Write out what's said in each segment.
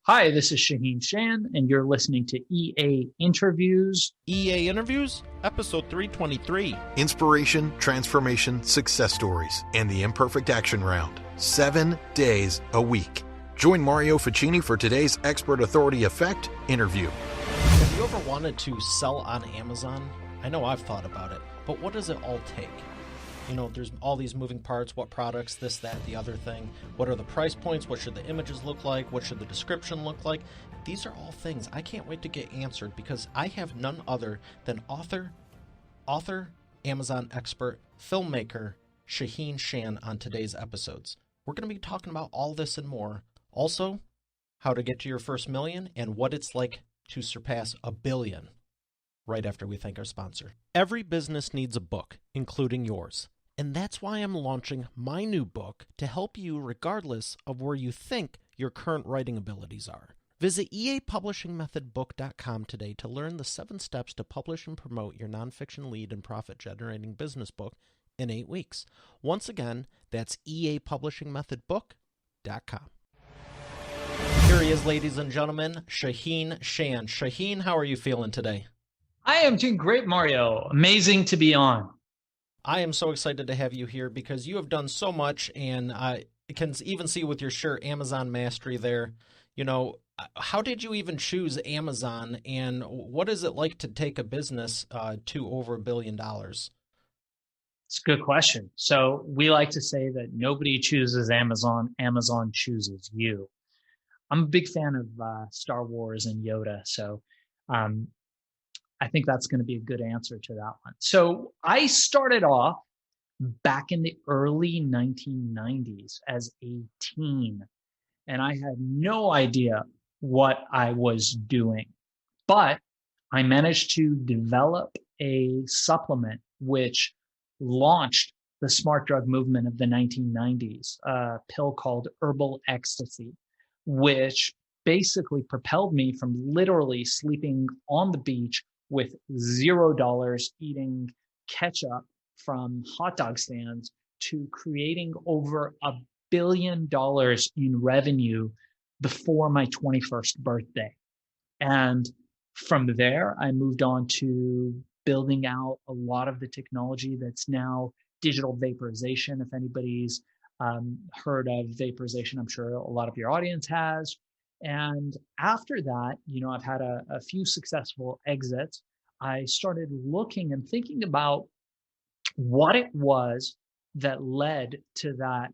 Hi, this is Shaahin, and you're listening to EA Interviews. EA Interviews, episode 323. Inspiration, transformation, success stories, and the imperfect action round. 7 days a week. Join Mario Ficini for today's Expert Authority Effect interview. Have you ever wanted to sell on Amazon? I know I've thought about it, but what does it all take? You know, there's all these moving parts, what products, this, that, the other thing. What are the price points? What should the images look like? What should the description look like? These are all things I can't wait to get answered because I have none other than author, Amazon expert, filmmaker, Shaahin on today's episodes. We're going to be talking about all this and more. Also, how to get to your first million and what it's like to surpass 1 billion. Right after we thank our sponsor. Every business needs a book, including yours. And that's why I'm launching my new book to help you regardless of where you think your current writing abilities are. Visit eapublishingmethodbook.com today to learn the 7 steps to publish and promote your nonfiction lead and profit-generating business book in 8 weeks. Once again, that's eapublishingmethodbook.com. Here he is, ladies and gentlemen, Shaahin. Shaahin, how are you feeling today? I am doing great, Mario. Amazing to be on. I am so excited to have you here because you have done so much, and I can even see with your shirt, Amazon Mastery there. You know, how did you even choose Amazon, and what is it like to take a business to over $1 billion? It's a good question. So we like to say that nobody chooses Amazon, Amazon chooses you. I'm a big fan of Star Wars and Yoda, so I think that's going to be a good answer to that one. So I started off back in the early 1990s as a teen, and I had no idea what I was doing. But I managed to develop a supplement which launched the smart drug movement of the 1990s, a pill called Herbal Ecstasy, which basically propelled me from literally sleeping on the beach with $0 eating ketchup from hot dog stands to creating over $1 billion in revenue before my 21st birthday. And from there, I moved on to building out a lot of the technology that's now digital vaporization. If anybody's heard of vaporization, I'm sure a lot of your audience has. And after that, you know, I've had a few successful exits. I started looking and thinking about what it was that led to that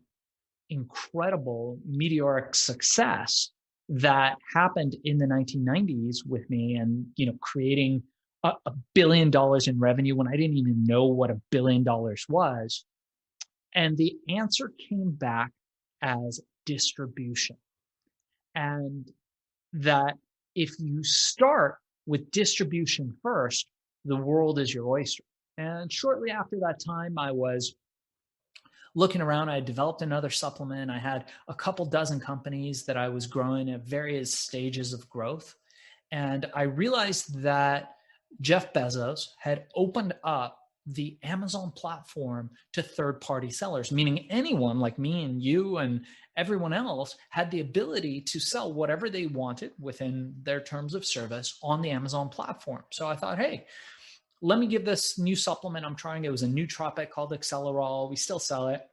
incredible meteoric success that happened in the 1990s with me and, you know, creating $1 billion in revenue when I didn't even know what $1 billion was. And the answer came back as distribution. And that if you start with distribution first, the world is your oyster. And shortly after that time, I was looking around. I had developed another supplement. I had a couple dozen companies that I was growing at various stages of growth. And I realized that Jeff Bezos had opened up the Amazon platform to third-party sellers, meaning anyone like me and you and everyone else had the ability to sell whatever they wanted within their terms of service on the Amazon platform. So I thought, hey, let me give this new supplement I'm trying. It was a nootropic called Accelerol. We still sell it.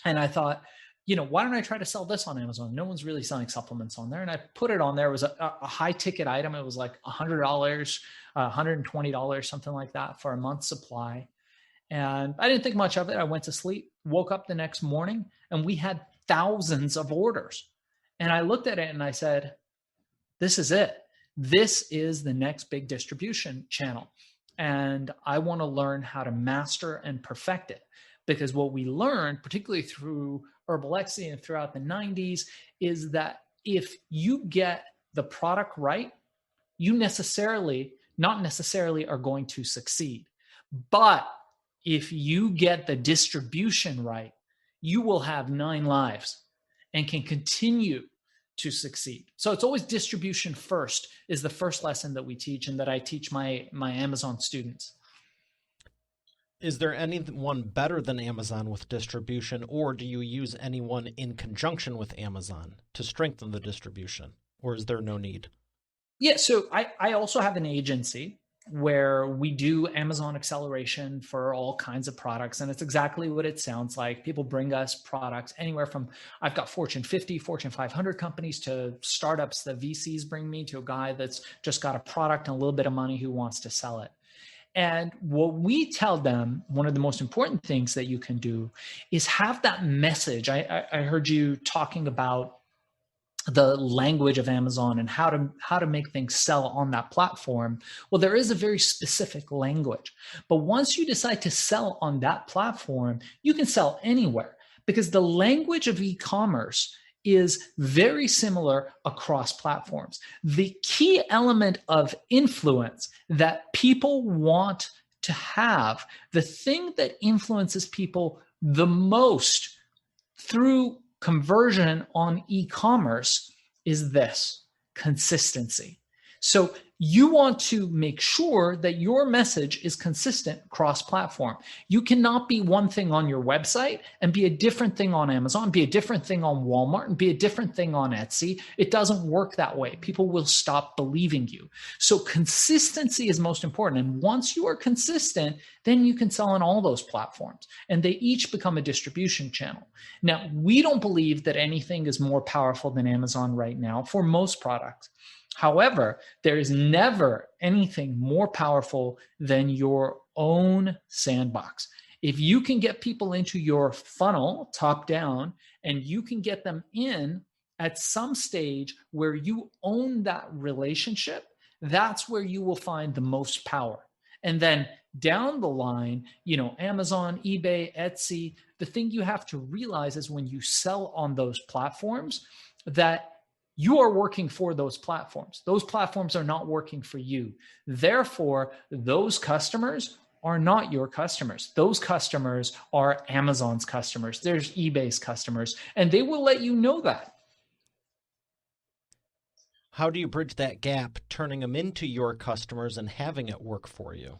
And I thought, you know, why don't I try to sell this on Amazon? No one's really selling supplements on there. And I put it on there. It was a high ticket item. It was like $100, $120, something like that for a month's supply. And I didn't think much of it. I went to sleep, woke up the next morning, and we had thousands of orders. And I looked at it and I said, this is it. This is the next big distribution channel. And I want to learn how to master and perfect it. Because what we learned, particularly through Herbal Ecstasy and throughout the 90s, is that if you get the product right, you not necessarily are going to succeed. But if you get the distribution right, you will have 9 lives and can continue to succeed. So it's always distribution first is the first lesson that we teach and that I teach my Amazon students. Is there anyone better than Amazon with distribution, or do you use anyone in conjunction with Amazon to strengthen the distribution? or is there no need? Yeah, so I also have an agency where we do Amazon acceleration for all kinds of products. And it's exactly what it sounds like. People bring us products anywhere from, I've got Fortune 50, Fortune 500 companies to startups that VCs bring me, to a guy that's just got a product and a little bit of money who wants to sell it. And what we tell them, one of the most important things that you can do is have that message. I heard you talking about the language of Amazon and how to make things sell on that platform. Well, there is a very specific language. But once you decide to sell on that platform, you can sell anywhere, because the language of e-commerce is very similar across platforms. The key element of influence that people want to have, the thing that influences people the most through conversion on e-commerce, is this: consistency. So you want to make sure that your message is consistent across platform. You cannot be one thing on your website and be a different thing on Amazon, be a different thing on Walmart, and be a different thing on Etsy. It doesn't work that way. People will stop believing you. So consistency is most important. And once you are consistent, then you can sell on all those platforms, and they each become a distribution channel. Now, we don't believe that anything is more powerful than Amazon right now for most products. However, there is never anything more powerful than your own sandbox. If you can get people into your funnel top down, and you can get them in at some stage where you own that relationship, that's where you will find the most power. And then down the line, Amazon, eBay, Etsy, the thing you have to realize is when you sell on those platforms, that you are working for those platforms. Those platforms are not working for you. Therefore, those customers are not your customers. Those customers are Amazon's customers. There's eBay's customers, and they will let you know that. How do you bridge that gap, turning them into your customers and having it work for you?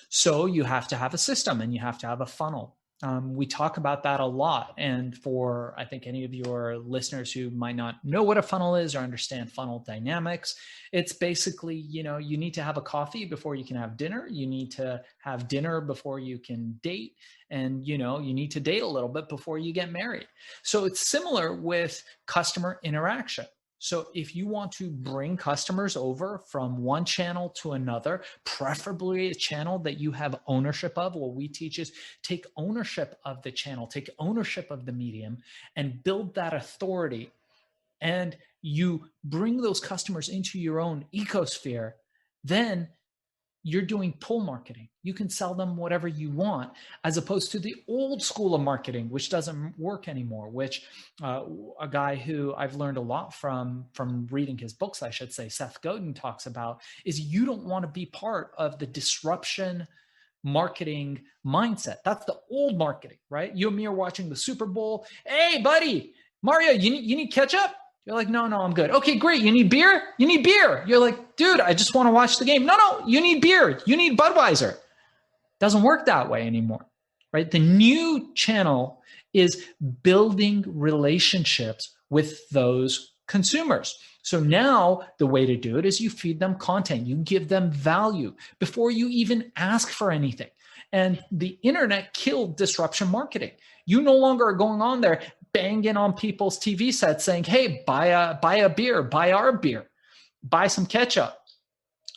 So you have to have a system, and you have to have a funnel. We talk about that a lot. And for, I think, any of your listeners who might not know what a funnel is or understand funnel dynamics, it's basically, you need to have a coffee before you can have dinner. You need to have dinner before you can date. And, you need to date a little bit before you get married. So it's similar with customer interaction. So if you want to bring customers over from one channel to another, preferably a channel that you have ownership of, what we teach is take ownership of the channel, take ownership of the medium, and build that authority. And you bring those customers into your own ecosphere, then you're doing pull marketing. You can sell them whatever you want, as opposed to the old school of marketing, which doesn't work anymore, which a guy who I've learned a lot from reading his books, I should say, Seth Godin, talks about, is you don't want to be part of the disruption marketing mindset. That's the old marketing, right? You and me are watching the Super Bowl. Hey, buddy, Mario, you need ketchup? You're like, no, I'm good. Okay, great. You need beer? You need beer. You're like, dude, I just want to watch the game. No, you need beer. You need Budweiser. Doesn't work that way anymore, right? The new channel is building relationships with those consumers. So now the way to do it is you feed them content. You give them value before you even ask for anything. And the internet killed disruption marketing. You no longer are going on there banging on people's TV sets saying, hey, buy a beer, buy our beer, buy some ketchup.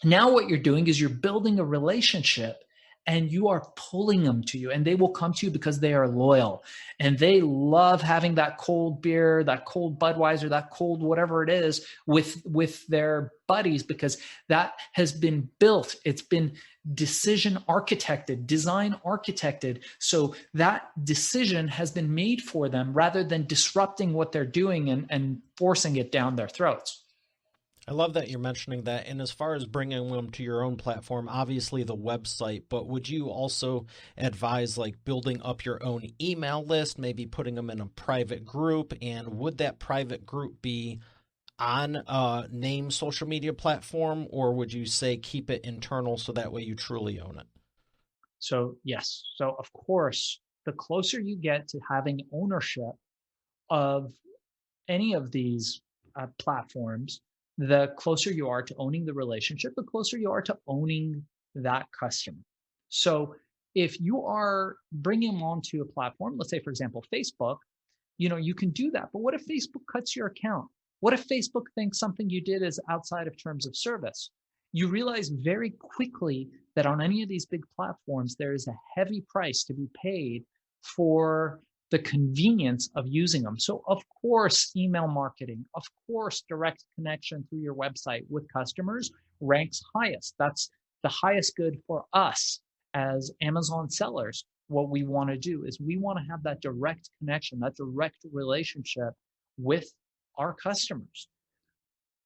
Now what you're doing is you're building a relationship, and you are pulling them to you, and they will come to you because they are loyal, and they love having that cold beer, that cold Budweiser, that cold whatever it is with their buddies, because that has been built. It's been design architected. So that decision has been made for them rather than disrupting what they're doing and forcing it down their throats. I love that you're mentioning that. And as far as bringing them to your own platform, obviously the website, but would you also advise like building up your own email list, maybe putting them in a private group? And would that private group be on a named social media platform, or would you say keep it internal so that way you truly own it? So yes. So of course, the closer you get to having ownership of any of these platforms, the closer you are to owning the relationship, the closer you are to owning that customer. So if you are bringing them onto a platform, let's say, for example, Facebook, you can do that. But what if Facebook cuts your account? What if Facebook thinks something you did is outside of terms of service? You realize very quickly that on any of these big platforms, there is a heavy price to be paid for the convenience of using them. So of course, email marketing, of course, direct connection through your website with customers ranks highest. That's the highest good for us as Amazon sellers. What we want to do is we want to have that direct connection, that direct relationship with our customers.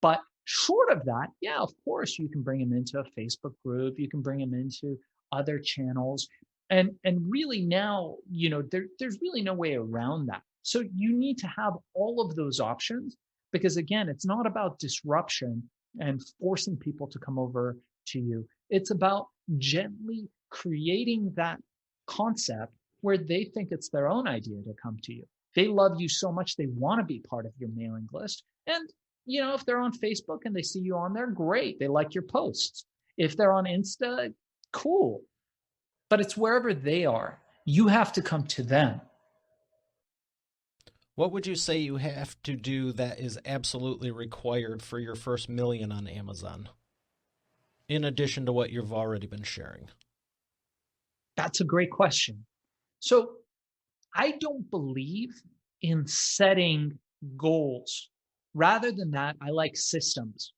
But short of that, yeah, of course, you can bring them into a Facebook group, you can bring them into other channels. And really now, there's really no way around that. So you need to have all of those options because again, it's not about disruption and forcing people to come over to you. It's about gently creating that concept where they think it's their own idea to come to you. They love you so much, they want to be part of your mailing list. And, if they're on Facebook and they see you on there, great. They like your posts. If they're on Insta, cool. But it's wherever they are. You have to come to them. What would you say you have to do that is absolutely required for your first million on Amazon, in addition to what you've already been sharing? That's a great question. So I don't believe in setting goals. Rather than that, I like systems.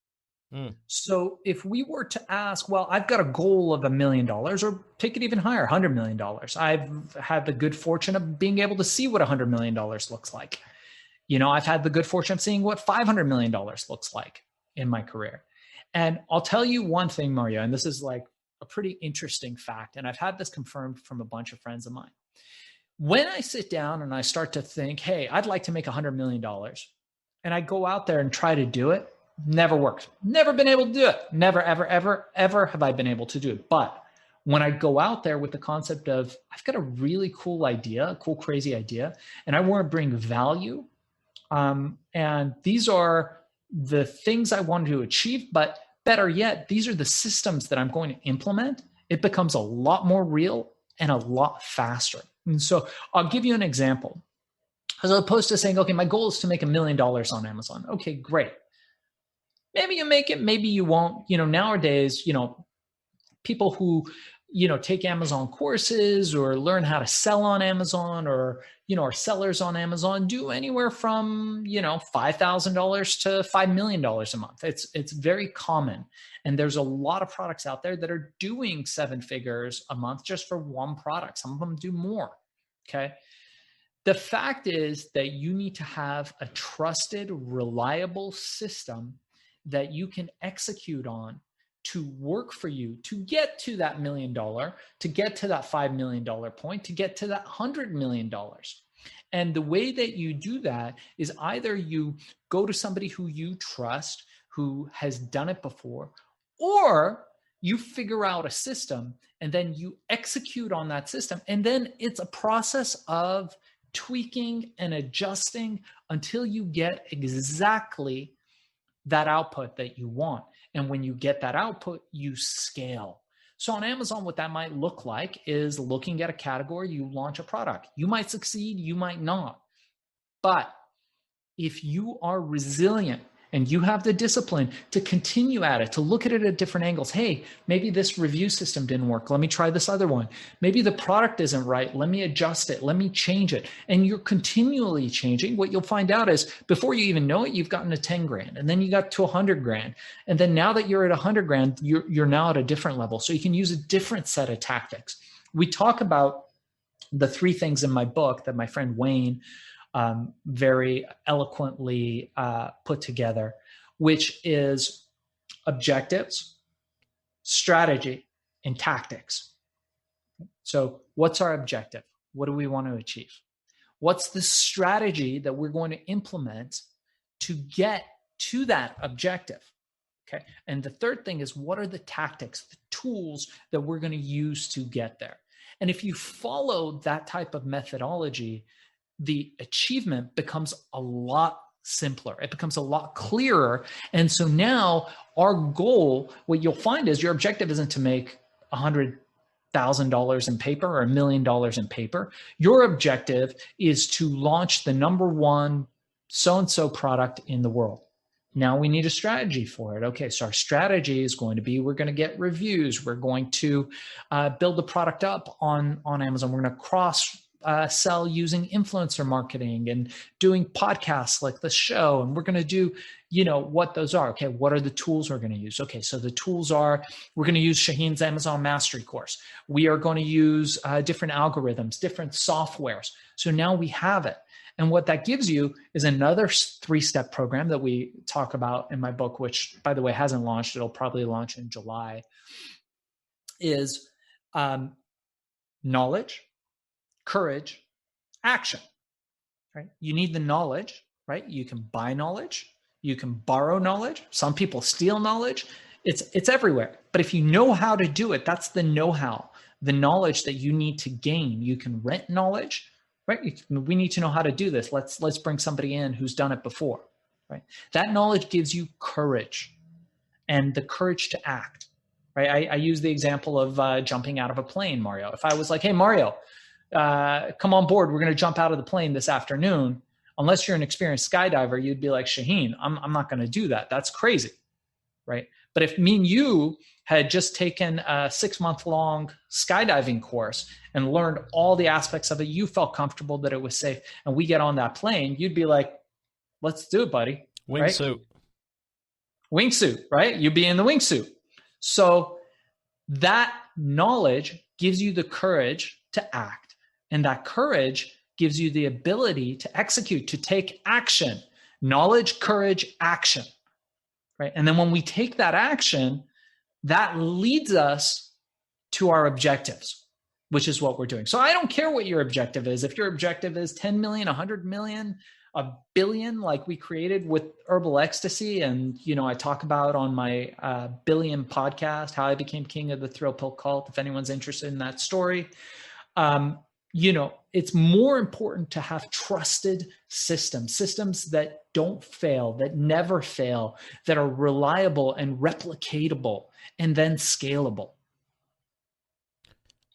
So if we were to ask, well, I've got a goal of $1 million, or take it even higher, $100 million. I've had the good fortune of being able to see what $100 million looks like. I've had the good fortune of seeing what $500 million looks like in my career. And I'll tell you one thing, Mario, and this is like a pretty interesting fact, and I've had this confirmed from a bunch of friends of mine. When I sit down and I start to think, hey, I'd like to make $100 million, and I go out there and try to do it, never worked. Never been able to do it. Never, ever, ever, ever have I been able to do it. But when I go out there with the concept of, I've got a really cool idea, a cool, crazy idea, and I want to bring value, and these are the things I want to achieve, but better yet, these are the systems that I'm going to implement, it becomes a lot more real and a lot faster. And so I'll give you an example. As opposed to saying, okay, my goal is to make $1 million on Amazon. Okay, great. Maybe you make it, maybe you won't. Nowadays, people who, take Amazon courses or learn how to sell on Amazon or, are sellers on Amazon do anywhere from, $5,000 to $5 million a month. It's very common. And there's a lot of products out there that are doing 7 figures a month just for one product. Some of them do more. Okay. The fact is that you need to have a trusted, reliable system that you can execute on to work for you to get to that $1 million, to get to that $5 million point, to get to that $100 million. And the way that you do that is either you go to somebody who you trust, who has done it before, or you figure out a system and then you execute on that system. And then it's a process of tweaking and adjusting until you get exactly that output that you want. And when you get that output, you scale. So on Amazon, what that might look like is looking at a category, you launch a product. You might succeed, you might not. But if you are resilient and you have the discipline to continue at it, to look at it at different angles. Hey, maybe this review system didn't work. Let me try this other one. Maybe the product isn't right. Let me adjust it. Let me change it. And you're continually changing. What you'll find out is before you even know it, you've gotten to 10 grand and then you got to 100 grand. And then now that you're at 100 grand, you're now at a different level. So you can use a different set of tactics. We talk about the 3 things in my book that my friend Wayne very eloquently put together, which is objectives, strategy, and tactics. So what's our objective? What do we want to achieve? What's the strategy that we're going to implement to get to that objective? Okay. And the third thing is, what are the tactics, the tools that we're going to use to get there? And if you follow that type of methodology, the achievement becomes a lot simpler. It becomes a lot clearer. And so now our goal, what you'll find is your objective isn't to make $100,000 in paper or $1 million in paper. Your objective is to launch the number one so-and-so product in the world. Now we need a strategy for it. Okay, so our strategy is going to be, we're going to get reviews. We're going to build the product up on Amazon. We're going to cross sell using influencer marketing and doing podcasts like the show. And we're going to do, what those are. Okay, what are the tools we're going to use? Okay, so the tools are, we're going to use Shaahin's Amazon Mastery course. We are going to use different algorithms, different softwares. So now we have it. And what that gives you is another 3-step program that we talk about in my book, which, by the way, hasn't launched. It'll probably launch in July, is knowledge, courage, action, right? You need the knowledge, right? You can buy knowledge. You can borrow knowledge. Some people steal knowledge. It's everywhere. But if you know how to do it, that's the know-how, the knowledge that you need to gain. You can rent knowledge. Right? We need to know how to do this. Let's bring somebody in who's done it before, right? That knowledge gives you courage and the courage to act, right? I use the example of jumping out of a plane, Mario. If I was like, hey, Mario, come on board. We're going to jump out of the plane this afternoon. Unless you're an experienced skydiver, you'd be like, Shaahin, I'm not going to do that. That's crazy, right? But if me and you had just taken a 6-month-long skydiving course and learned all the aspects of it, you felt comfortable that it was safe, and we get on that plane, you'd be like, let's do it, buddy. Wingsuit. Right? Wingsuit, right? You'd be in the wingsuit. So that knowledge gives you the courage to act, and that courage gives you the ability to execute, to take action. Knowledge, courage, action. Right? And then when we take that action, that leads us to our objectives, which is what we're doing. So I don't care what your objective is. If your objective is 10 million, 100 million, a billion, like we created with Herbal Ecstasy, and I talk about on my Billion podcast, how I became king of the thrill pill cult. If anyone's interested in that story, it's more important to have trusted systems that don't fail, that never fail, that are reliable and replicatable, and then scalable.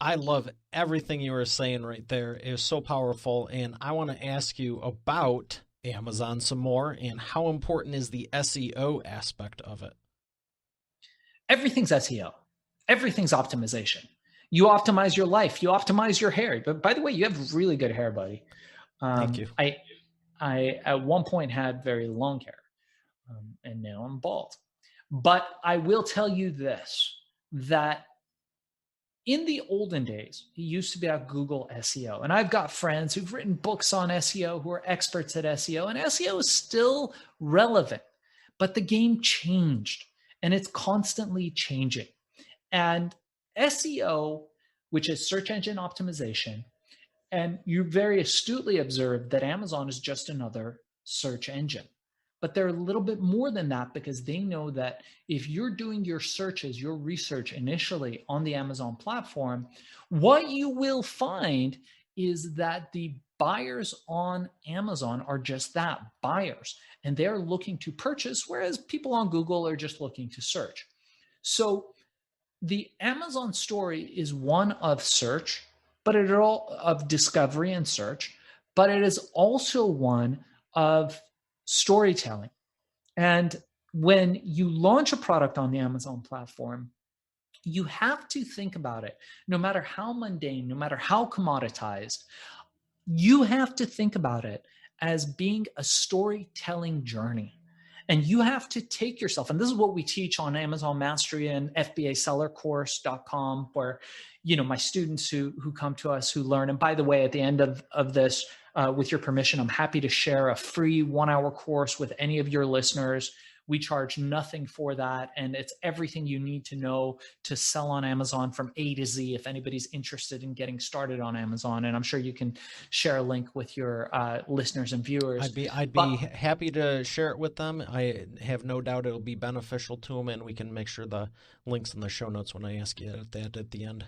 I love everything you were saying right there. It was so powerful. And I want to ask you about Amazon some more, and how important is the SEO aspect of it? Everything's SEO. Everything's optimization. You optimize your life. You optimize your hair. But by the way, you have really good hair, buddy. Thank you. I at one point had very long hair, and now I'm bald. But I will tell you this, that in the olden days, it used to be about Google SEO. And I've got friends who've written books on SEO, who are experts at SEO, and SEO is still relevant, but the game changed, and it's constantly changing. And SEO, which is search engine optimization, and you very astutely observed that Amazon is just another search engine. But they're a little bit more than that, because they know that if you're doing your searches, your research initially on the Amazon platform, what you will find is that the buyers on Amazon are just that, buyers, and they're looking to purchase, whereas people on Google are just looking to search. So the Amazon story is one of search, but it all of discovery and search, but it is also one of storytelling. And when you launch a product on the Amazon platform, you have to think about it, no matter how mundane, no matter how commoditized, you have to think about it as being a storytelling journey. And you have to take yourself, and this is what we teach on Amazon Mastery and FBAsellercourse.com, where, my students who come to us, who learn. And by the way, at the end of this, with your permission, I'm happy to share a free 1-hour course with any of your listeners. We charge nothing for that. And it's everything you need to know to sell on Amazon from A to Z, if anybody's interested in getting started on Amazon. And I'm sure you can share a link with your listeners and viewers. I'd be happy to share it with them. I have no doubt it'll be beneficial to them, and we can make sure the links in the show notes when I ask you that at the end.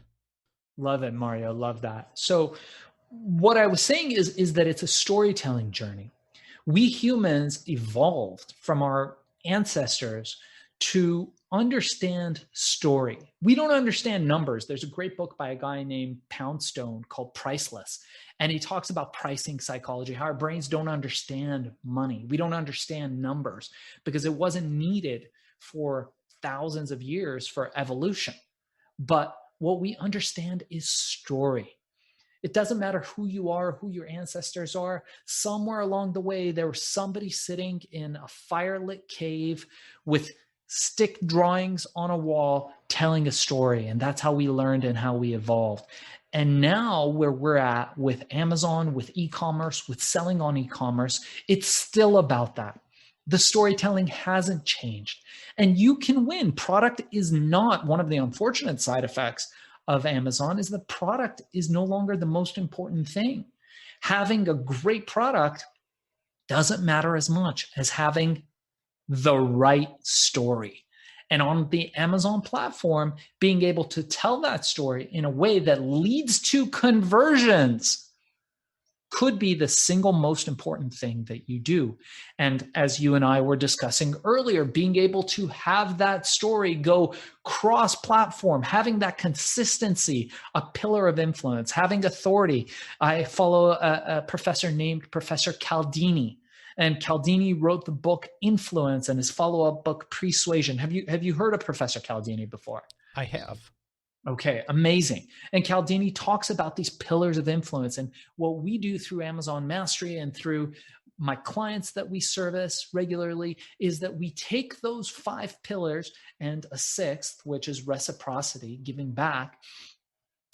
Love it, Mario. Love that. So what I was saying is that it's a storytelling journey. We humans evolved from our ancestors to understand story. We don't understand numbers. There's a great book by a guy named Poundstone called Priceless. And he talks about pricing psychology, how our brains don't understand money. We don't understand numbers because it wasn't needed for thousands of years for evolution. But what we understand is story. It doesn't matter who you are, who your ancestors are. Somewhere along the way, there was somebody sitting in a firelit cave with stick drawings on a wall telling a story. And that's how we learned and how we evolved. And now where we're at with Amazon, with e-commerce, with selling on e-commerce, it's still about that. The storytelling hasn't changed. And you can win. Product is not one of the unfortunate side effects of Amazon is the product is no longer the most important thing. Having a great product doesn't matter as much as having the right story. And on the Amazon platform, being able to tell that story in a way that leads to conversions could be the single most important thing that you do. And as you and I were discussing earlier, being able to have that story go cross-platform, having that consistency, a pillar of influence, having authority. I follow a professor named Professor Cialdini, and Cialdini wrote the book Influence and his follow-up book Persuasion. Have you heard of Professor Cialdini before? I have. Okay, amazing. And Cialdini talks about these pillars of influence. And what we do through Amazon Mastery and through my clients that we service regularly is that we take those 5 pillars and a 6th, which is reciprocity, giving back,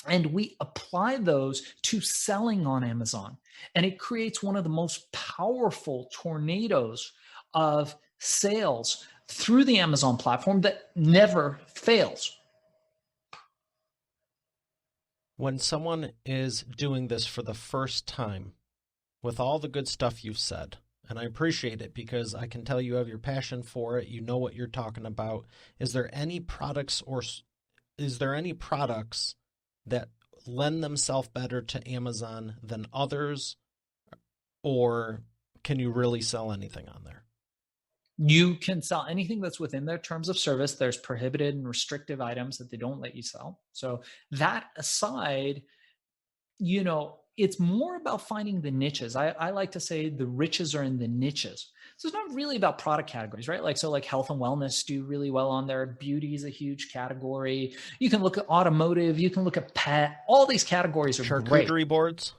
and we apply those to selling on Amazon. And it creates one of the most powerful tornadoes of sales through the Amazon platform that never fails. When someone is doing this for the first time, with all the good stuff you've said, and I appreciate it because I can tell you have your passion for it, you know what you're talking about. Is there any products that lend themselves better to Amazon than others, or can you really sell anything on there? You can sell anything that's within their terms of service. There's prohibited and restrictive items that they don't let you sell. So that aside, it's more about finding the niches. I like to say the riches are in the niches. So it's not really about product categories, right? Like health and wellness do really well on there. Beauty is a huge category. You can look at automotive. You can look at pet. All these categories are great. Charcuterie boards.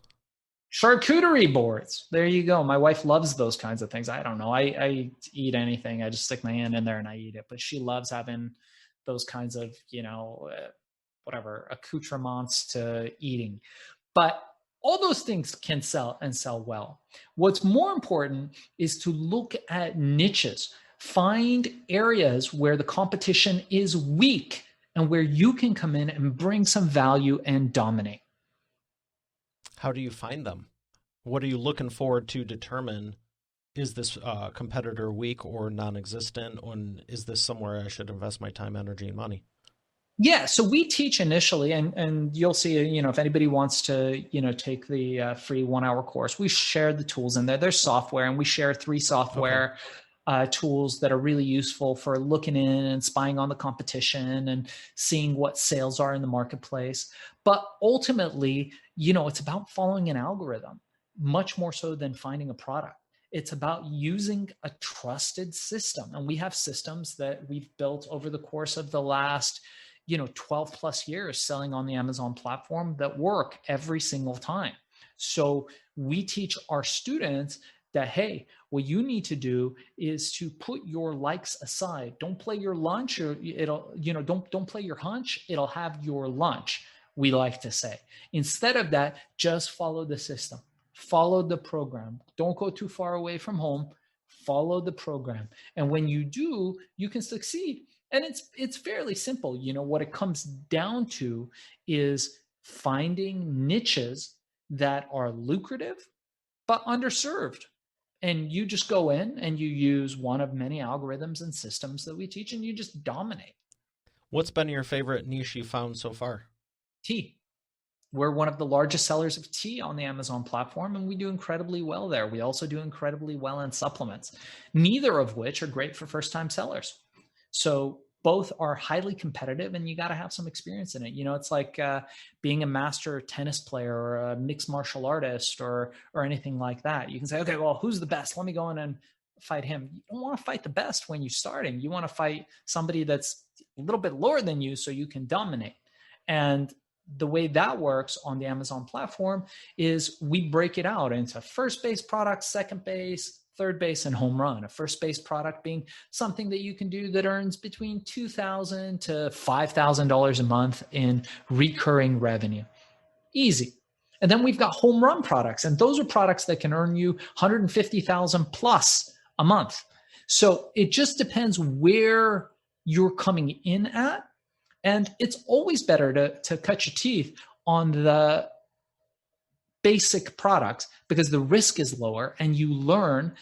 Charcuterie boards. There you go. My wife loves those kinds of things. I don't know. I eat anything. I just stick my hand in there and I eat it. But she loves having those kinds of, whatever, accoutrements to eating. But all those things can sell and sell well. What's more important is to look at niches. Find areas where the competition is weak and where you can come in and bring some value and dominate. How do you find them? What are you looking for to determine, is this competitor weak or non-existent? Or is this somewhere I should invest my time, energy, and money? Yeah, so we teach initially, and you'll see, if anybody wants to, take the free 1-hour course, we share the tools in there. There's software, and we share 3 software tools that are really useful for looking in and spying on the competition and seeing what sales are in the marketplace. But ultimately, it's about following an algorithm, much more so than finding a product. It's about using a trusted system. And we have systems that we've built over the course of the last 12 plus years selling on the Amazon platform that work every single time. So we teach our students that, hey, what you need to do is to put your likes aside. Don't play your lunch, or don't play your hunch. It'll have your lunch, we like to say. Instead of that, just follow the system. Follow the program. Don't go too far away from home. Follow the program. And when you do, you can succeed. And it's fairly simple. What it comes down to is finding niches that are lucrative but underserved. And you just go in and you use one of many algorithms and systems that we teach, and you just dominate. What's been your favorite niche you found so far? Tea. We're one of the largest sellers of tea on the Amazon platform, and we do incredibly well there. We also do incredibly well in supplements, neither of which are great for first-time sellers. So both are highly competitive, and you got to have some experience in it. It's like being a master tennis player or a mixed martial artist or anything like that. You can say, okay, well, who's the best? Let me go in and fight him. You don't want to fight the best when you're starting. You want to fight somebody that's a little bit lower than you so you can dominate. And the way that works on the Amazon platform is we break it out into first base products, second base, third base, and home run. A first base product being something that you can do that earns between $2,000 to $5,000 a month in recurring revenue. Easy. And then we've got home run products, and those are products that can earn you $150,000 plus a month. So it just depends where you're coming in at. And it's always better to cut your teeth on the basic products because the risk is lower and you learn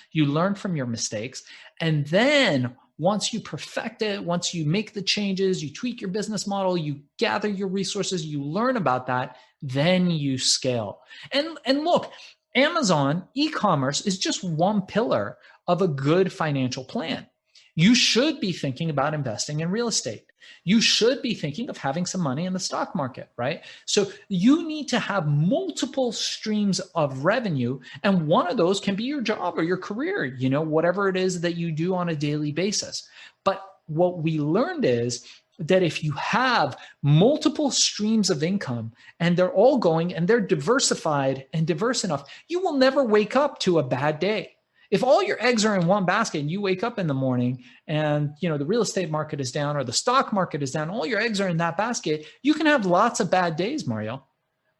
from your mistakes. And then once you perfect it, once you make the changes, you tweak your business model, you gather your resources, you learn about that, then you scale. And look, Amazon e-commerce is just one pillar of a good financial plan. You should be thinking about investing in real estate. You should be thinking of having some money in the stock market, right? So you need to have multiple streams of revenue. And one of those can be your job or your career, whatever it is that you do on a daily basis. But what we learned is that if you have multiple streams of income and they're all going and they're diversified and diverse enough, you will never wake up to a bad day. If all your eggs are in one basket and you wake up in the morning and the real estate market is down or the stock market is down, all your eggs are in that basket, you can have lots of bad days, Mario.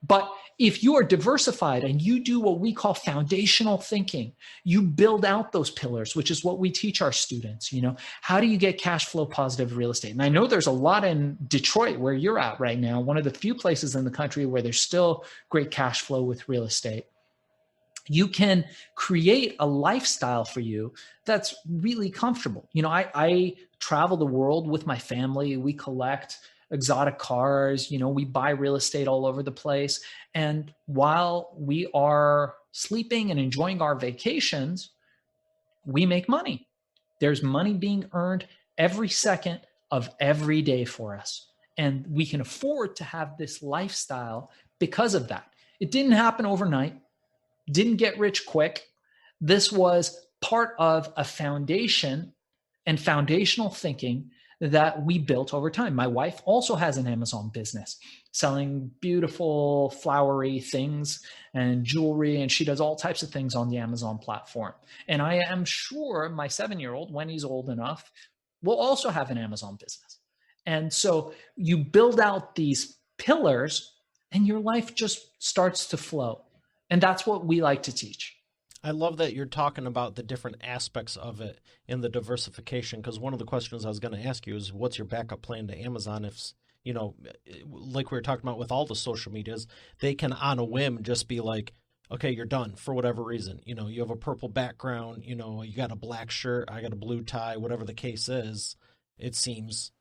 But if you are diversified and you do what we call foundational thinking, you build out those pillars, which is what we teach our students. How do you get cash flow positive real estate? And I know there's a lot in Detroit where you're at right now, one of the few places in the country where there's still great cash flow with real estate. You can create a lifestyle for you that's really comfortable. I travel the world with my family. We collect exotic cars. We buy real estate all over the place. And while we are sleeping and enjoying our vacations, we make money. There's money being earned every second of every day for us. And we can afford to have this lifestyle because of that. It didn't happen overnight. Didn't get rich quick. This was part of a foundation and foundational thinking that we built over time. My wife also has an Amazon business selling beautiful flowery things and jewelry, and she does all types of things on the Amazon platform. And I am sure my 7-year-old, when he's old enough, will also have an Amazon business. And so you build out these pillars and your life just starts to flow. And that's what we like to teach. I love that you're talking about the different aspects of it in the diversification, because one of the questions I was going to ask you is what's your backup plan to Amazon if, like we were talking about with all the social medias, they can on a whim just be like, okay, you're done for whatever reason. You have a purple background, you got a black shirt, I got a blue tie, whatever the case is, it seems.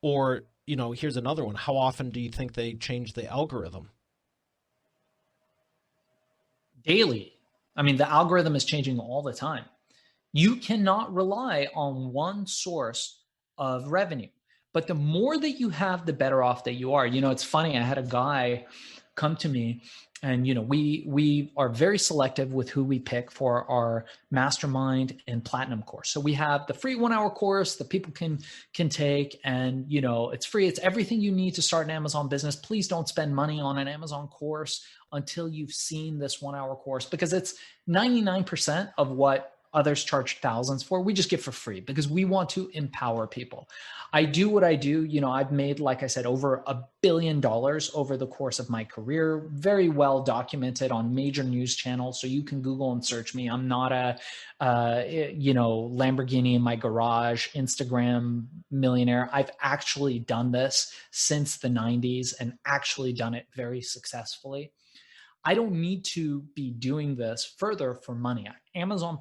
Or, here's another one. How often do you think they change the algorithm? Daily. I mean, the algorithm is changing all the time. You cannot rely on one source of revenue. But the more that you have, the better off that you are. It's funny. I had a guy come to me and, we are very selective with who we pick for our mastermind and platinum course. So we have the free 1-hour course that people can take, and, it's free. It's everything you need to start an Amazon business. Please don't spend money on an Amazon course until you've seen this 1-hour course, because it's 99% of what others charge thousands for. We just give for free because we want to empower people. I do what I do. I've made, like I said, over $1 billion over the course of my career, very well documented on major news channels. So you can Google and search me. I'm not a, Lamborghini in my garage, Instagram millionaire. I've actually done this since the 90s and actually done it very successfully. I don't need to be doing this further for money. Amazon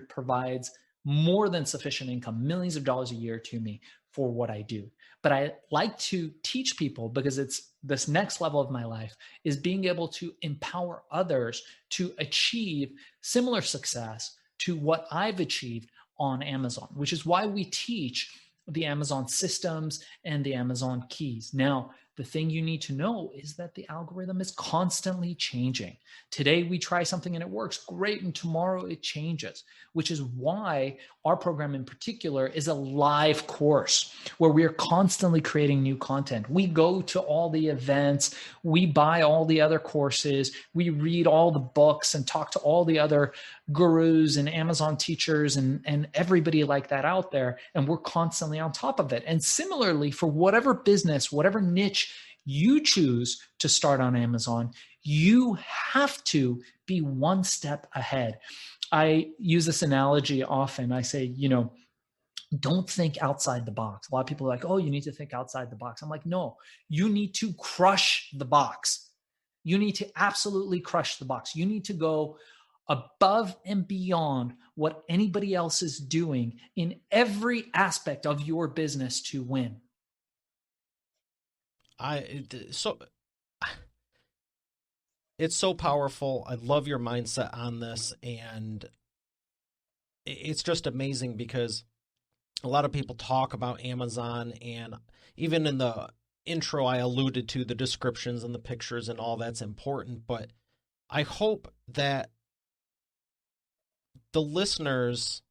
provides more than sufficient income, millions of dollars a year to me for what I do. But I like to teach people because it's this next level of my life is being able to empower others to achieve similar success to what I've achieved on Amazon, which is why we teach the Amazon systems and the Amazon keys. Now, the thing you need to know is that the algorithm is constantly changing. Today we try something and it works great, and tomorrow it changes, which is why our program in particular is a live course where we are constantly creating new content. We go to all the events, we buy all the other courses, we read all the books and talk to all the other gurus and Amazon teachers and everybody like that out there. And we're constantly on top of it. And similarly, for whatever business, whatever niche you choose to start on Amazon, you have to be one step ahead. I use this analogy often. I say, don't think outside the box. A lot of people are like, oh, you need to think outside the box. I'm like, no, you need to crush the box. You need to absolutely crush the box. You need to go above and beyond what anybody else is doing in every aspect of your business to win. It's so powerful. I love your mindset on this, and it's just amazing because a lot of people talk about Amazon, and even in the intro I alluded to the descriptions and the pictures and all that's important, but I hope that the listeners,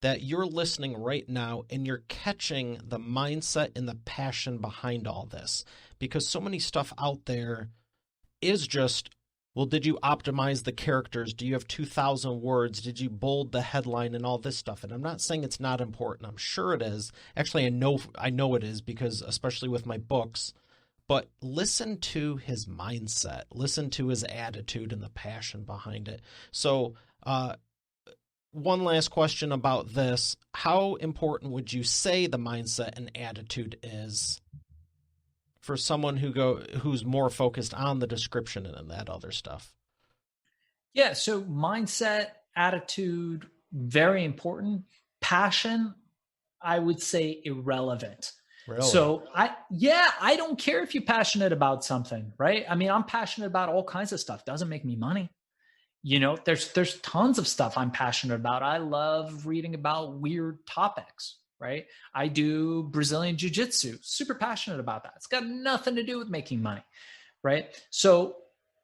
that you're listening right now and you're catching the mindset and the passion behind all this, because so many stuff out there is just, well, did you optimize the characters? Do you have 2,000 words? Did you bold the headline and all this stuff? And I'm not saying it's not important. I'm sure it is. Actually, I know it is, because especially with my books. But listen to his mindset. Listen to his attitude and the passion behind it. So, one last question about this. How important would you say the mindset and attitude is for someone who's more focused on the description and that other stuff? Yeah, so mindset, attitude, very important. Passion, I would say irrelevant. Really? So I don't care if you're passionate about something, right? I mean, I'm passionate about all kinds of stuff. Doesn't make me money. There's tons of stuff I'm passionate about. I love reading about weird topics, right? I do Brazilian jiu-jitsu, super passionate about that. It's got nothing to do with making money, right? So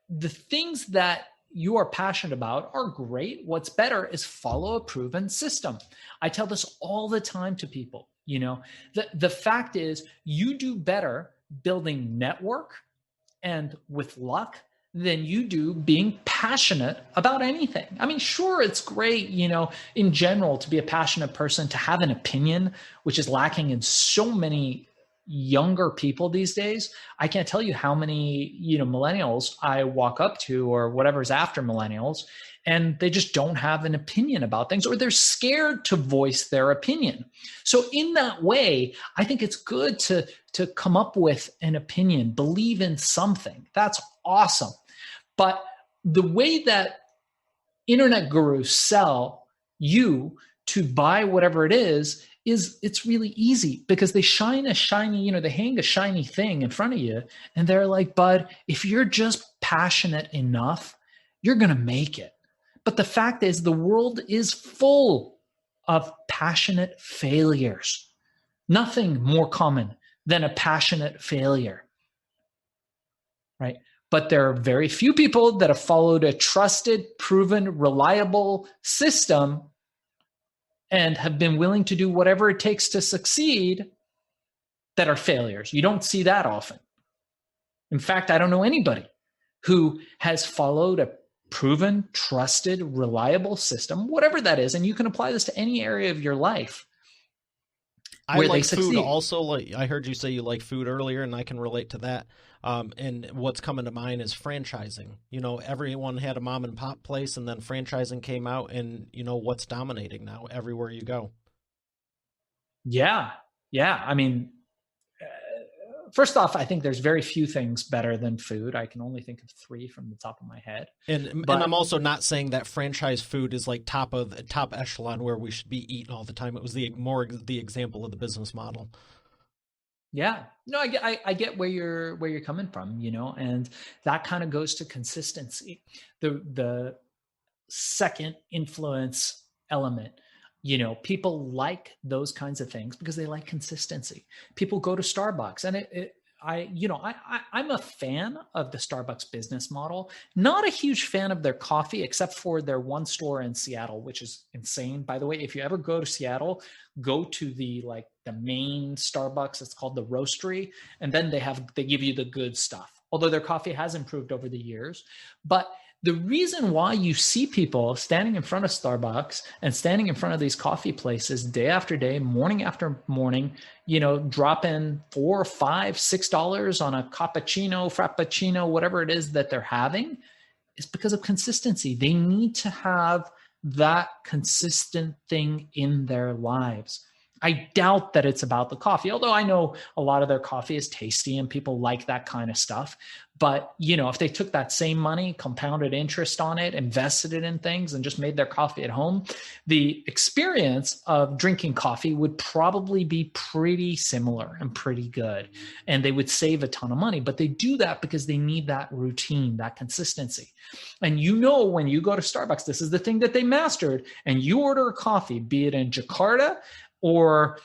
the things that you are passionate about are great. What's better is follow a proven system. I tell this all the time to people. The fact is, you do better building network and with luck than you do being passionate about anything. I mean, sure, it's great, in general, to be a passionate person, to have an opinion, which is lacking in so many younger people these days. I can't tell you how many, millennials I walk up to, or whatever's after millennials, and they just don't have an opinion about things, or they're scared to voice their opinion. So in that way, I think it's good to come up with an opinion, believe in something. That's awesome. But the way that internet gurus sell you to buy whatever it is it's really easy, because they hang a shiny thing in front of you, and they're like, bud, if you're just passionate enough, you're going to make it. But the fact is, the world is full of passionate failures. Nothing more common than a passionate failure, right? But there are very few people that have followed a trusted, proven, reliable system and have been willing to do whatever it takes to succeed that are failures. You don't see that often. In fact, I don't know anybody who has followed a proven, trusted, reliable system, whatever that is. And you can apply this to any area of your life. I like food also. Like, I heard you say you like food earlier, and I can relate to that. And what's coming to mind is franchising. Everyone had a mom and pop place, and then franchising came out, and what's dominating now everywhere you go. Yeah. I mean, first off, I think there's very few things better than food. I can only think of 3 from the top of my head. And I'm also not saying that franchise food is like top echelon where we should be eating all the time. It was the example of the business model. Yeah, no, I get where you're coming from, and that kind of goes to consistency. The second influence element, people like those kinds of things because they like consistency. People go to Starbucks, and I'm a fan of the Starbucks business model. Not a huge fan of their coffee, except for their one store in Seattle, which is insane. By the way, if you ever go to Seattle, go to the main Starbucks. It's called the Roastery, and then they give you the good stuff. Although their coffee has improved over the years, but the reason why you see people standing in front of Starbucks and standing in front of these coffee places day after day, morning after morning, dropping $4, $5, $6 on a cappuccino, frappuccino, whatever it is that they're having, is because of consistency. They need to have that consistent thing in their lives. I doubt that it's about the coffee, although I know a lot of their coffee is tasty and people like that kind of stuff. But, if they took that same money, compounded interest on it, invested it in things, and just made their coffee at home, the experience of drinking coffee would probably be pretty similar and pretty good. And they would save a ton of money. But they do that because they need that routine, that consistency. And when you go to Starbucks, this is the thing that they mastered, and you order a coffee, be it in Jakarta or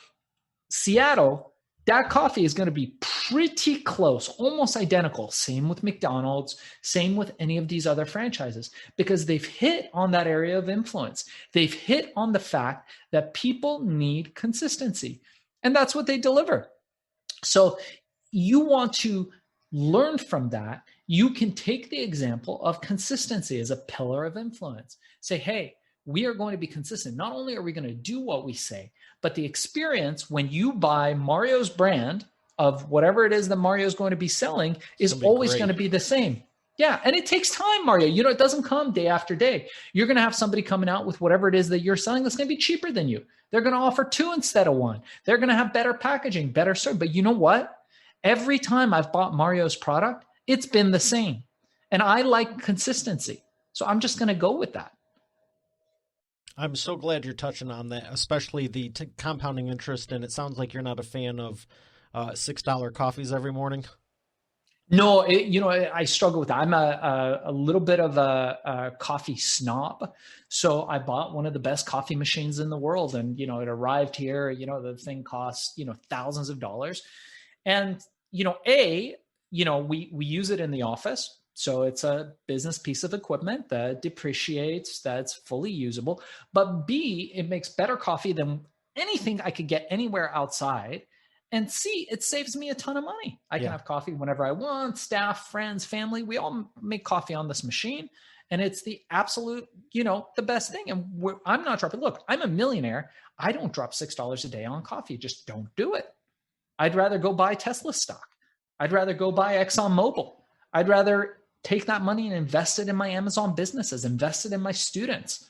Seattle, that coffee is going to be pretty close, almost identical. Same with McDonald's, same with any of these other franchises, because they've hit on that area of influence. They've hit on the fact that people need consistency, and that's what they deliver. So you want to learn from that. You can take the example of consistency as a pillar of influence. Say, hey, we are going to be consistent. Not only are we going to do what we say, but the experience when you buy Mario's brand of whatever it is that Mario's going to be selling is always going to be the same. Yeah. And it takes time, Mario. It doesn't come day after day. You're going to have somebody coming out with whatever it is that you're selling that's going to be cheaper than you. They're going to offer 2 instead of 1. They're going to have better packaging, better service. But you know what? Every time I've bought Mario's product, it's been the same. And I like consistency. So I'm just going to go with that. I'm so glad you're touching on that, especially the compounding interest. And it sounds like you're not a fan of $6 coffees every morning. No, I struggle with that. I'm a little bit of a coffee snob. So I bought one of the best coffee machines in the world, and, it arrived here, the thing costs, thousands of dollars. And, we use it in the office. So it's a business piece of equipment that depreciates, that's fully usable. But B, it makes better coffee than anything I could get anywhere outside. And C, it saves me a ton of money. I can have coffee whenever I want, staff, friends, family. We all make coffee on this machine. And it's the absolute, the best thing. And I'm not dropping. Look, I'm a millionaire. I don't drop $6 a day on coffee. Just don't do it. I'd rather go buy Tesla stock. I'd rather go buy ExxonMobil. I'd rather take that money and invest it in my Amazon businesses, invest it in my students.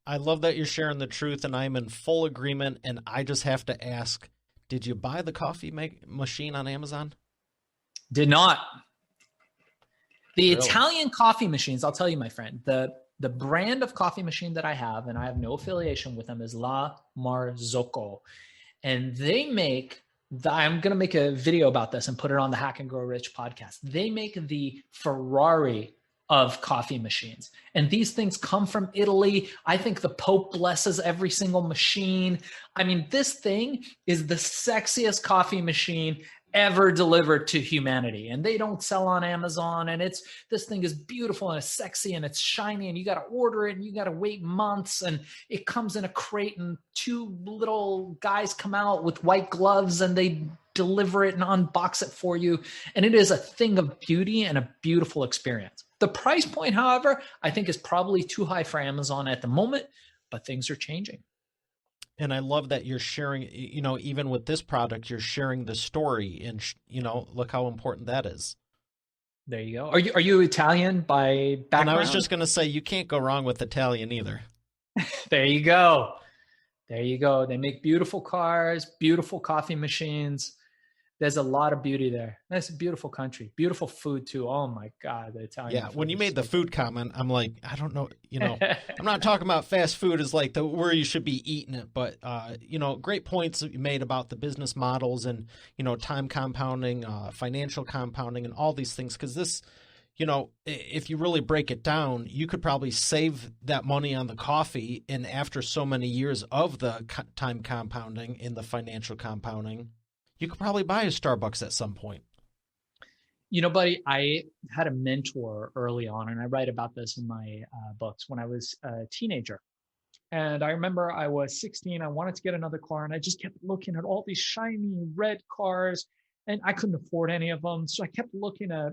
I love that you're sharing the truth, and I'm in full agreement. And I just have to ask, did you buy the coffee machine on Amazon? Did not. The Really? Italian coffee machines, I'll tell you, my friend, the brand of coffee machine that I have, and I have no affiliation with them, is La Marzocco. And they make, I'm going to make a video about this and put it on the Hack and Grow Rich podcast. They make the Ferrari of coffee machines. And these things come from Italy. I think the Pope blesses every single machine. I mean, this thing is the sexiest coffee machine ever delivered to humanity. And they don't sell on Amazon. And this thing is beautiful and it's sexy and it's shiny, and you got to order it and you got to wait months, and it comes in a crate, and 2 little guys come out with white gloves and they deliver it and unbox it for you. And it is a thing of beauty and a beautiful experience. The price point, however, I think is probably too high for Amazon at the moment, but things are changing. And I love that you're sharing, even with this product, you're sharing the story, and, look how important that is. There you go. Are you Italian by background? And I was just going to say, you can't go wrong with Italian either. There you go. There you go. They make beautiful cars, beautiful coffee machines. There's a lot of beauty there. That's a beautiful country, beautiful food too. Oh my God, the Italian Yeah, food when you is made the so food comment, I'm like, I don't know, good. I'm not talking about fast food as like the where you should be eating it, but great points that you made about the business models and time compounding, financial compounding, and all these things. Because this, if you really break it down, you could probably save that money on the coffee, and after so many years of the time compounding in the financial compounding, you could probably buy a Starbucks at some point. Buddy, I had a mentor early on, and I write about this in my books when I was a teenager. And I remember I was 16. I wanted to get another car, and I just kept looking at all these shiny red cars, and I couldn't afford any of them. So I kept looking at,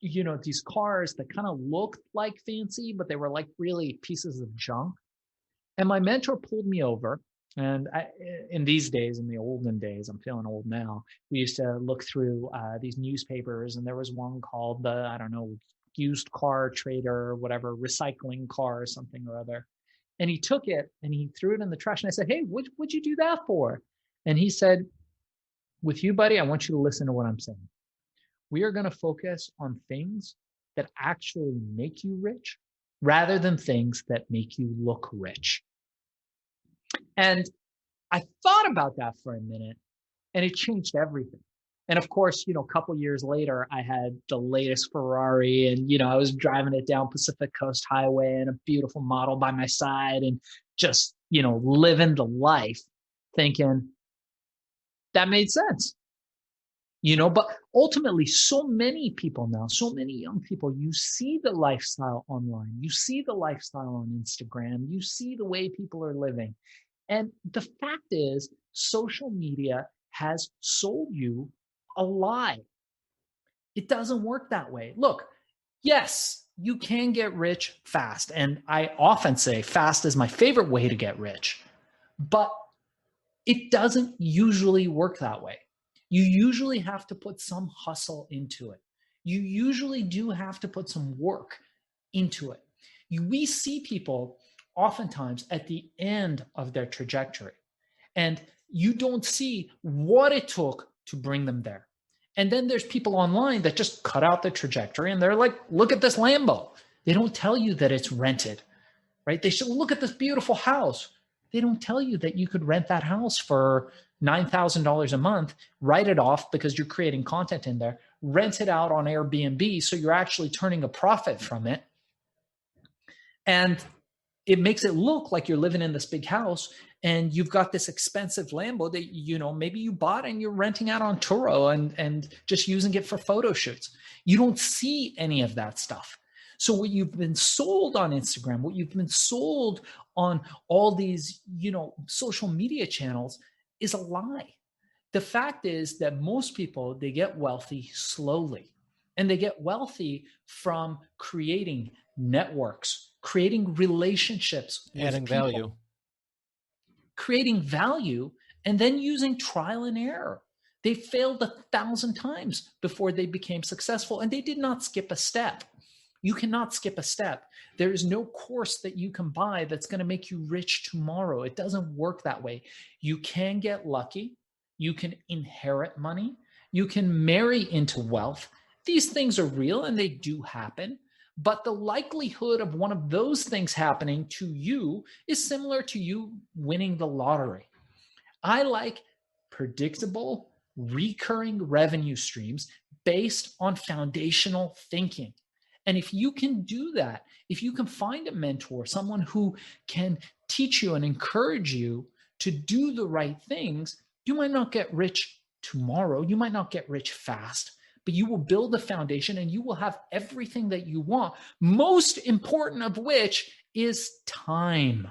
these cars that kind of looked like fancy, but they were like really pieces of junk. And my mentor pulled me over. And in these days, in the olden days, I'm feeling old now, we used to look through these newspapers, and there was one called the, I don't know, used car trader, whatever, recycling car or something or other. And he took it and he threw it in the trash. And I said, hey, what'd you do that for? And he said, with you, buddy, I want you to listen to what I'm saying. We are going to focus on things that actually make you rich rather than things that make you look rich. And I thought about that for a minute, and it changed everything. And of course, a couple years later, I had the latest Ferrari, and I was driving it down Pacific Coast Highway and a beautiful model by my side, and just living the life, thinking that made sense. But ultimately, so many people now, so many young people, you see the lifestyle online, you see the lifestyle on Instagram, you see the way people are living. And the fact is, social media has sold you a lie. It doesn't work that way. Look, yes, you can get rich fast. And I often say fast is my favorite way to get rich. But it doesn't usually work that way. You usually have to put some hustle into it. You usually do have to put some work into it. We see people oftentimes at the end of their trajectory, and you don't see what it took to bring them there. And then there's people online that just cut out the trajectory, and they're like, look at this Lambo. They don't tell you that it's rented, right? They should look at this beautiful house. They don't tell you that you could rent that house for $9,000 a month, write it off because you're creating content in there, rent it out on Airbnb, so you're actually turning a profit from it. And it makes it look like you're living in this big house, and you've got this expensive Lambo that, maybe you bought and you're renting out on Turo and just using it for photo shoots. You don't see any of that stuff. So what you've been sold on Instagram, what you've been sold on all these, social media channels is a lie. The fact is that most people, they get wealthy slowly, and they get wealthy from creating networks, creating relationships, adding value, creating value, and then using trial and error. They failed 1,000 times before they became successful, and they did not skip a step. You cannot skip a step. There is no course that you can buy that's going to make you rich tomorrow. It doesn't work that way. You can get lucky. You can inherit money. You can marry into wealth. These things are real and they do happen. But the likelihood of one of those things happening to you is similar to you winning the lottery. I like predictable, recurring revenue streams based on foundational thinking. And if you can do that, if you can find a mentor, someone who can teach you and encourage you to do the right things, you might not get rich tomorrow. You might not get rich fast, but you will build a foundation and you will have everything that you want. Most important of which is time.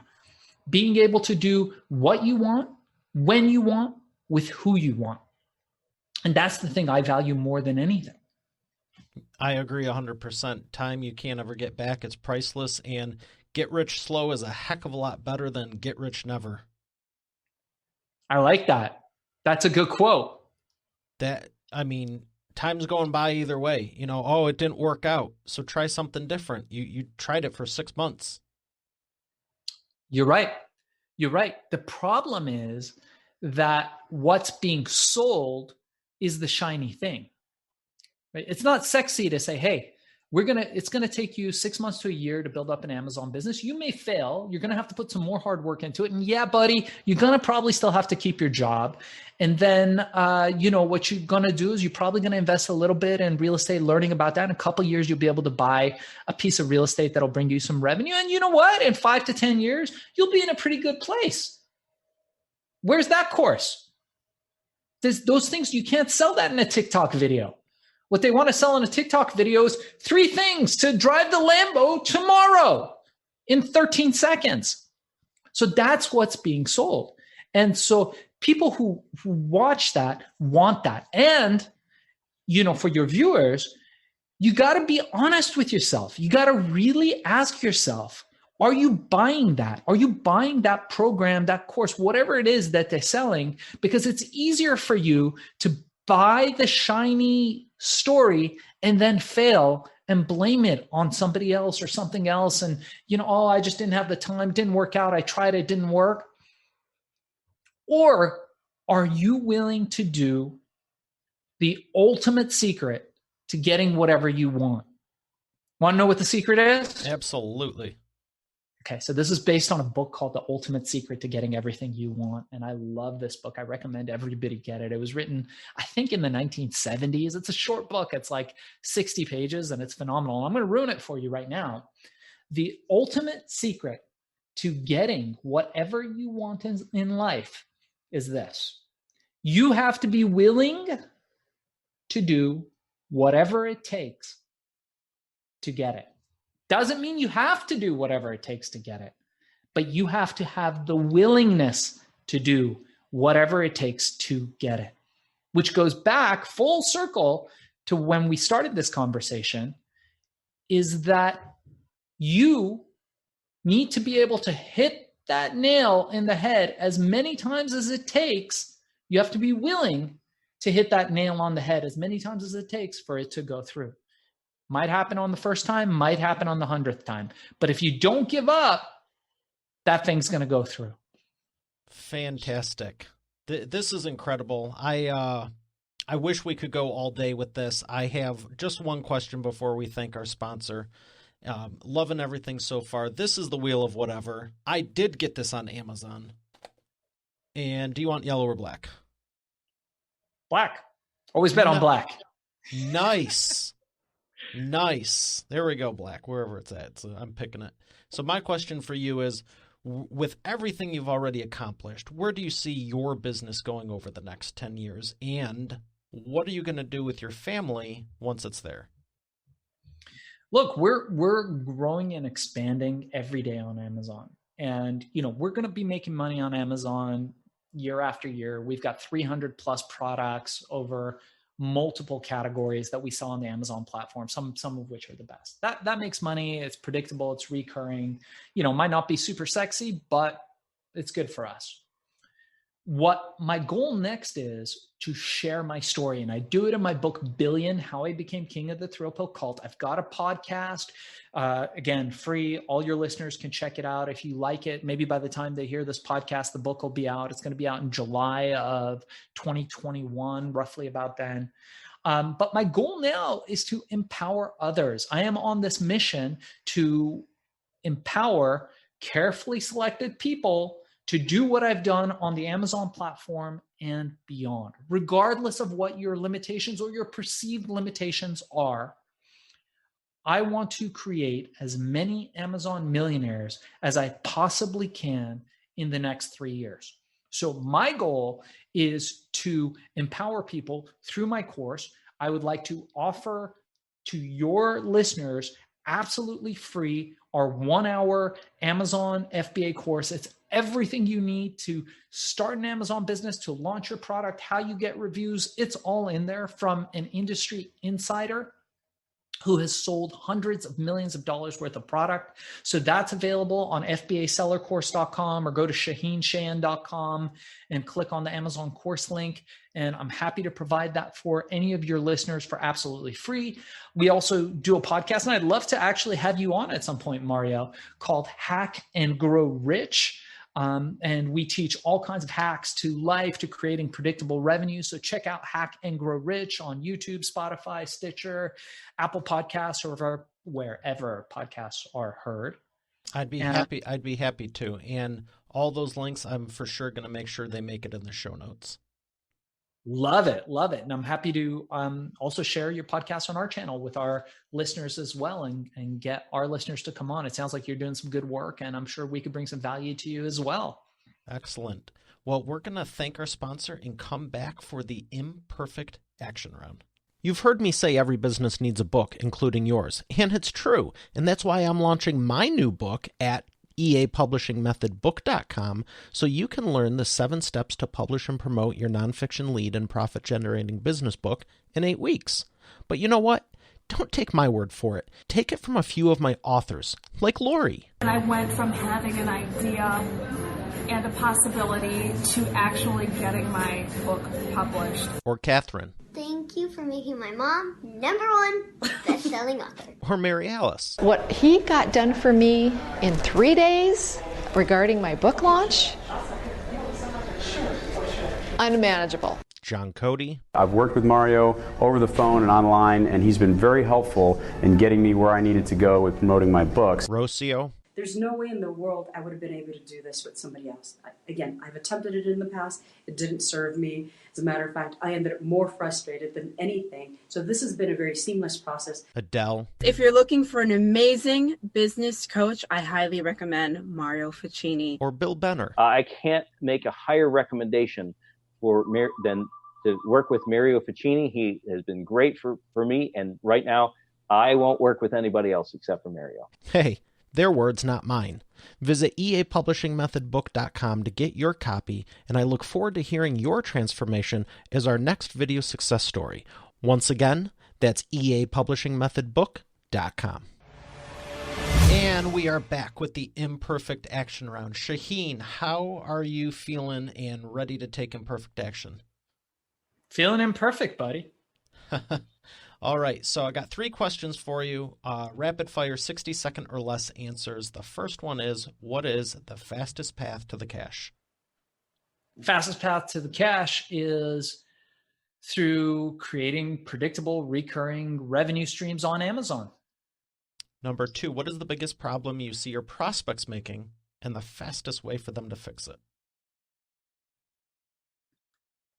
Being able to do what you want, when you want, with who you want. And that's the thing I value more than anything. I agree 100%. Time you can't ever get back. It's priceless. And get rich slow is a heck of a lot better than get rich never. I like that. That's a good quote. Time's going by either way. It didn't work out, so try something different. You tried it for 6 months. You're right. The problem is that what's being sold is the shiny thing, right? It's not sexy to say, hey, it's going to take you 6 months to a year to build up an Amazon business. You may fail. You're going to have to put some more hard work into it. And yeah, buddy, you're going to probably still have to keep your job. And then, what you're going to do is you're probably going to invest a little bit in real estate, learning about that. In a couple of years, you'll be able to buy a piece of real estate that'll bring you some revenue. And you know what? In 5 to 10 years, you'll be in a pretty good place. Where's that course? Those things, you can't sell that in a TikTok video. What they want to sell in a TikTok video is 3 things to drive the Lambo tomorrow in 13 seconds. So that's what's being sold. And so people who watch that want that. And, for your viewers, you got to be honest with yourself. You got to really ask yourself, are you buying that? Are you buying that program, that course, whatever it is that they're selling? Because it's easier for you to buy the shiny story and then fail and blame it on somebody else or something else. And, I just didn't have the time, didn't work out. I tried, it didn't work. Or are you willing to do the ultimate secret to getting whatever you want? Want to know what the secret is? Absolutely. Okay, so this is based on a book called The Ultimate Secret to Getting Everything You Want. And I love this book. I recommend everybody get it. It was written, I think, in the 1970s. It's a short book. It's like 60 pages and it's phenomenal. I'm going to ruin it for you right now. The ultimate secret to getting whatever you want in life is this. You have to be willing to do whatever it takes to get it. Doesn't mean you have to do whatever it takes to get it, but you have to have the willingness to do whatever it takes to get it, which goes back full circle to when we started this conversation, is that you need to be able to hit that nail in the head as many times as it takes. You have to be willing to hit that nail on the head as many times as it takes for it to go through. Might happen on the first time, might happen on the 100th time. But if you don't give up, that thing's going to go through. Fantastic. This is incredible. I wish we could go all day with this. I have just one question before we thank our sponsor. Loving everything so far. This is the Wheel of Whatever. I did get this on Amazon. And do you want yellow or black? Black. Always bet on black. Nice. Nice. There we go, black, wherever it's at. So I'm picking it. So my question for you is, with everything you've already accomplished, where do you see your business going over the next 10 years? And what are you going to do with your family once it's there? Look, we're growing and expanding every day on Amazon. And, we're going to be making money on Amazon year after year. We've got 300 plus products over multiple categories that we sell on the Amazon platform, some of which are the best. That makes money. It's predictable. It's recurring. Might not be super sexy, but it's good for us. What my goal next is to share my story. And I do it in my book, Billion, How I Became King of the Thrill Pill Cult. I've got a podcast, again, free. All your listeners can check it out. If you like it, maybe by the time they hear this podcast, the book will be out. It's going to be out in July of 2021, roughly about then. But my goal now is to empower others. I am on this mission to empower carefully selected people to do what I've done on the Amazon platform and beyond, regardless of what your limitations or your perceived limitations are. I want to create as many Amazon millionaires as I possibly can in the next 3 years. So my goal is to empower people through my course. I would like to offer to your listeners absolutely free our 1-hour Amazon FBA course. It's everything you need to start an Amazon business, to launch your product, how you get reviews. It's all in there from an industry insider who has sold hundreds of millions of dollars worth of product. So that's available on FBAsellercourse.com, or go to Shaahin and click on the Amazon course link. And I'm happy to provide that for any of your listeners for absolutely free. We also do a podcast, and I'd love to actually have you on at some point, Mario, called Hack and Grow Rich. And we teach all kinds of hacks to life, to creating predictable revenue. So check out Hack and Grow Rich on YouTube, Spotify, Stitcher, Apple Podcasts, or wherever podcasts are heard. I'd be happy to. And all those links, I'm for sure going to make sure they make it in the show notes. Love it. Love it. And I'm happy to also share your podcast on our channel with our listeners as well, and get our listeners to come on. It sounds like you're doing some good work, and I'm sure we could bring some value to you as well. Excellent. Well, we're going to thank our sponsor and come back for the imperfect action round. You've heard me say every business needs a book, including yours, and it's true. And that's why I'm launching my new book at eapublishingmethodbook.com, so you can learn the 7 steps to publish and promote your nonfiction lead and profit-generating business book in 8 weeks. But you know what? Don't take my word for it. Take it from a few of my authors, like Lori. And I went from having an idea and a possibility to actually getting my book published. Or Catherine. Thank you for making my mom #1 best-selling author. Or Mary Alice. What he got done for me in 3 days regarding my book launch, unmanageable. John Cody. I've worked with Mario over the phone and online, and he's been very helpful in getting me where I needed to go with promoting my books. Rocio. There's no way in the world I would have been able to do this with somebody else. I've attempted it in the past. It didn't serve me. As a matter of fact, I ended up more frustrated than anything. So this has been a very seamless process. Adele. If you're looking for an amazing business coach, I highly recommend Mario Ficini. Or Bill Benner. I can't make a higher recommendation than to work with Mario Ficini. He has been great for me. And right now, I won't work with anybody else except for Mario. Hey. Their words, not mine. Visit eapublishingmethodbook.com to get your copy, and I look forward to hearing your transformation as our next video success story. Once again, that's eapublishingmethodbook.com. And we are back with the imperfect action round. Shaahin, how are you feeling and ready to take imperfect action? Feeling imperfect, buddy. All right, so I got 3 questions for you. Rapid fire, 60-second or less answers. The first one is, what is the fastest path to the cash? Fastest path to the cash is through creating predictable, recurring revenue streams on Amazon. Number 2, what is the biggest problem you see your prospects making and the fastest way for them to fix it?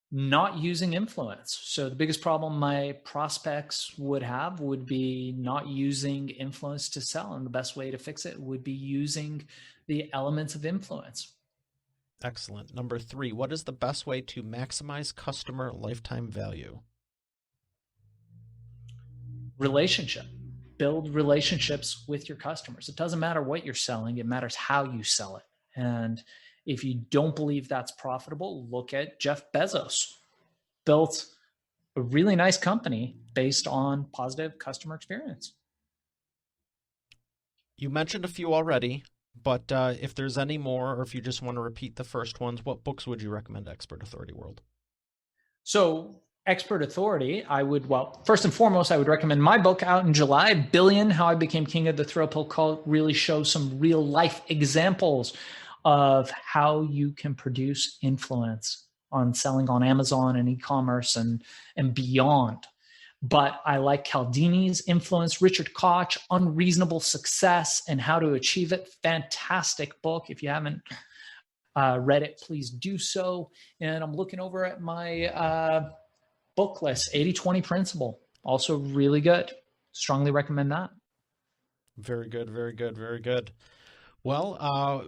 Not using influence. So the biggest problem my prospects would have would be not using influence to sell. And the best way to fix it would be using the elements of influence. Excellent. Number 3, what is the best way to maximize customer lifetime value? Relationship. Build relationships with your customers. It doesn't matter what you're selling. It matters how you sell it. And if you don't believe that's profitable, look at Jeff Bezos. Built a really nice company based on positive customer experience. You mentioned a few already, but if there's any more, or if you just want to repeat the first ones, what books would you recommend, Expert Authority World? So Expert Authority, first and foremost, I would recommend my book out in July, Billion, How I Became King of the Thrill Pill Cult. Really shows some real life examples of how you can produce influence on selling on Amazon and e-commerce and beyond. But I like Cialdini's Influence, Richard Koch, Unreasonable Success and How to Achieve It. Fantastic book. If you haven't read it, please do so. And I'm looking over at my book list, 80-20 Principle. Also really good. Strongly recommend that. Very good, very good, very good. Well,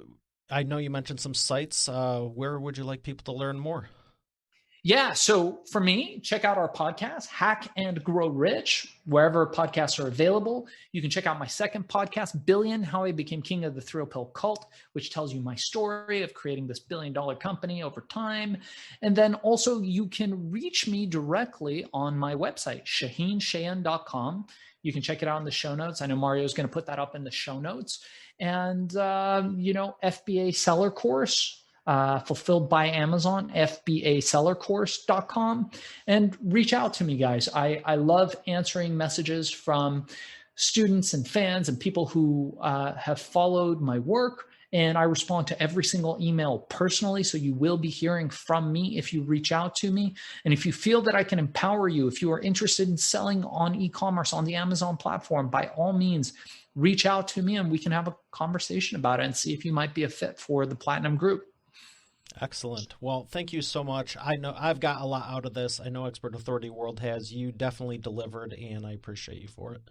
I know you mentioned some sites. Where would you like people to learn more? Yeah. So for me, check out our podcast, Hack and Grow Rich, wherever podcasts are available. You can check out my second podcast, Billion, How I Became King of the Thrill Pill Cult, which tells you my story of creating this billion-dollar company over time. And then also you can reach me directly on my website, ShaahinShaahin.com. You can check it out in the show notes. I know Mario is going to put that up in the show notes. And, FBA seller course, fulfilled by Amazon, FBAsellercourse.com. And reach out to me, guys. I love answering messages from students and fans and people who have followed my work And I respond to every single email personally. So you will be hearing from me if you reach out to me. And if you feel that I can empower you, if you are interested in selling on e-commerce on the Amazon platform, by all means, reach out to me and we can have a conversation about it and see if you might be a fit for the Platinum Group. Excellent. Well, thank you so much. I know I've got a lot out of this. I know Expert Authority World has. You definitely delivered, and I appreciate you for it.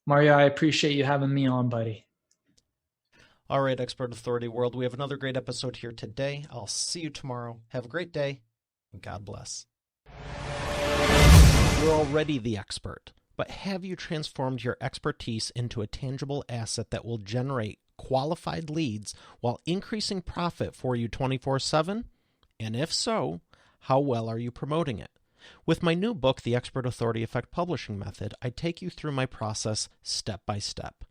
Mario, I appreciate you having me on, buddy. All right, Expert Authority World, we have another great episode here today. I'll see you tomorrow. Have a great day, and God bless. You're already the expert, but have you transformed your expertise into a tangible asset that will generate qualified leads while increasing profit for you 24/7? And if so, how well are you promoting it? With my new book, The Expert Authority Effect Publishing Method, I take you through my process step by step.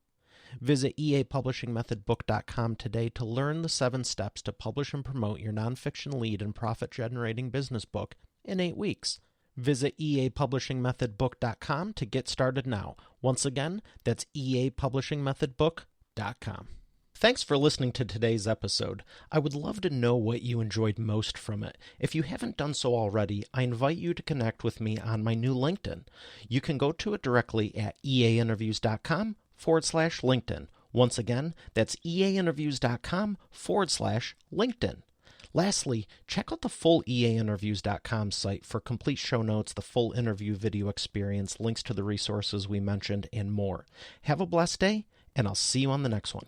Visit eapublishingmethodbook.com today to learn the 7 steps to publish and promote your nonfiction lead and profit-generating business book in 8 weeks. Visit eapublishingmethodbook.com to get started now. Once again, that's eapublishingmethodbook.com. Thanks for listening to today's episode. I would love to know what you enjoyed most from it. If you haven't done so already, I invite you to connect with me on my new LinkedIn. You can go to it directly at eainterviews.com/LinkedIn. Once again, that's eainterviews.com/LinkedIn. Lastly, check out the full eainterviews.com site for complete show notes, the full interview video experience, links to the resources we mentioned, and more. Have a blessed day, and I'll see you on the next one.